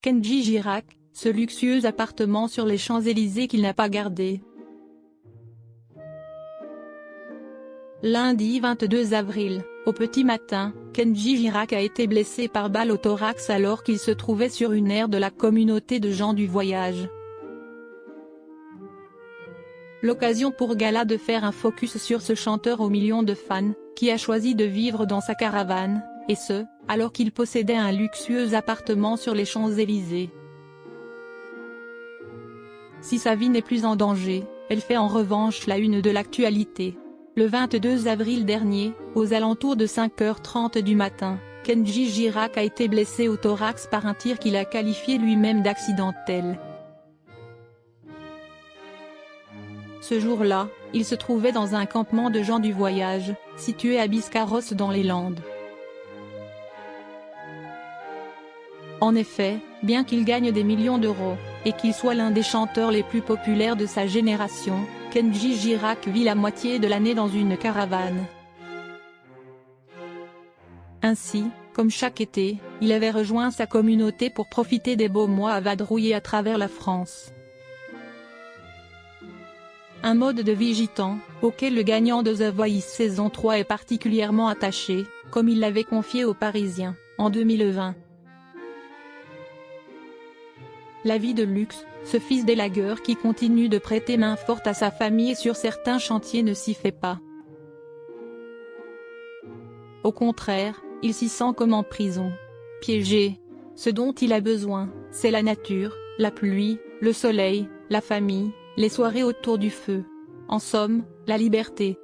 Kenji Girac, ce luxueux appartement sur les Champs-Élysées qu'il n'a pas gardé. Lundi 22 avril, au petit matin, Kenji Girac a été blessé par balle au thorax alors qu'il se trouvait sur une aire de la communauté de gens du voyage. L'occasion pour Gala de faire un focus sur ce chanteur aux millions de fans, qui a choisi de vivre dans sa caravane, et ce, alors qu'il possédait un luxueux appartement sur les Champs-Élysées. Si sa vie n'est plus en danger, elle fait en revanche la une de l'actualité. Le 22 avril dernier, aux alentours de 5h30 du matin, Kenji Girac a été blessé au thorax par un tir qu'il a qualifié lui-même d'accidentel. Ce jour-là, il se trouvait dans un campement de gens du voyage, situé à Biscarrosse dans les Landes. En effet, bien qu'il gagne des millions d'euros, et qu'il soit l'un des chanteurs les plus populaires de sa génération, Kenji Girac vit la moitié de l'année dans une caravane. Ainsi, comme chaque été, il avait rejoint sa communauté pour profiter des beaux mois à vadrouiller à travers la France. Un mode de vie gitan, auquel le gagnant de The Voice saison 3 est particulièrement attaché, comme il l'avait confié aux Parisiens, en 2020. La vie de luxe, ce fils d'élagueur qui continue de prêter main forte à sa famille sur certains chantiers ne s'y fait pas. Au contraire, il s'y sent comme en prison. Piégé. Ce dont il a besoin, c'est la nature, la pluie, le soleil, la famille, les soirées autour du feu. En somme, la liberté.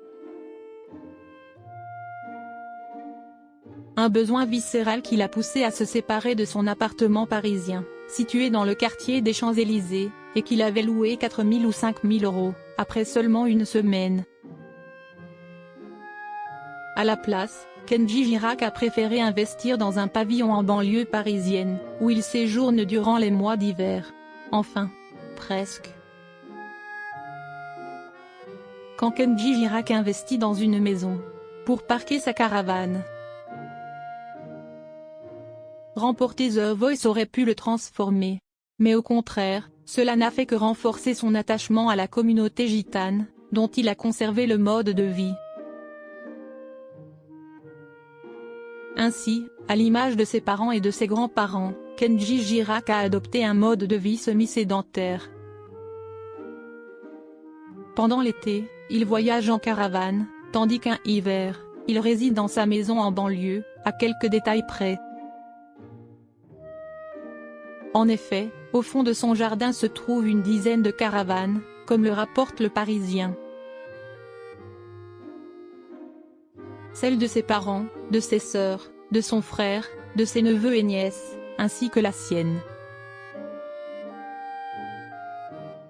Un besoin viscéral qui l'a poussé à se séparer de son appartement parisien, situé dans le quartier des Champs-Élysées, et qu'il avait loué 4 000 ou 5 000 €, après seulement une semaine. À la place, Kenji Girac a préféré investir dans un pavillon en banlieue parisienne, où il séjourne durant les mois d'hiver. Enfin. Presque. Quand Kenji Girac investit dans une maison, pour parquer sa caravane. Remporter The Voice aurait pu le transformer. Mais au contraire, cela n'a fait que renforcer son attachement à la communauté gitane, dont il a conservé le mode de vie. Ainsi, à l'image de ses parents et de ses grands-parents, Kenji Girac a adopté un mode de vie semi-sédentaire. Pendant l'été, il voyage en caravane, tandis qu'un hiver, il réside dans sa maison en banlieue, à quelques détails près. En effet, au fond de son jardin se trouve une dizaine de caravanes, comme le rapporte Le Parisien. Celle de ses parents, de ses sœurs, de son frère, de ses neveux et nièces, ainsi que la sienne.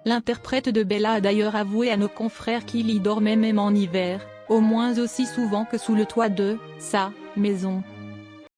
L'interprète de Bella a d'ailleurs avoué à nos confrères qu'il y dormait même en hiver, au moins aussi souvent que sous le toit de sa maison.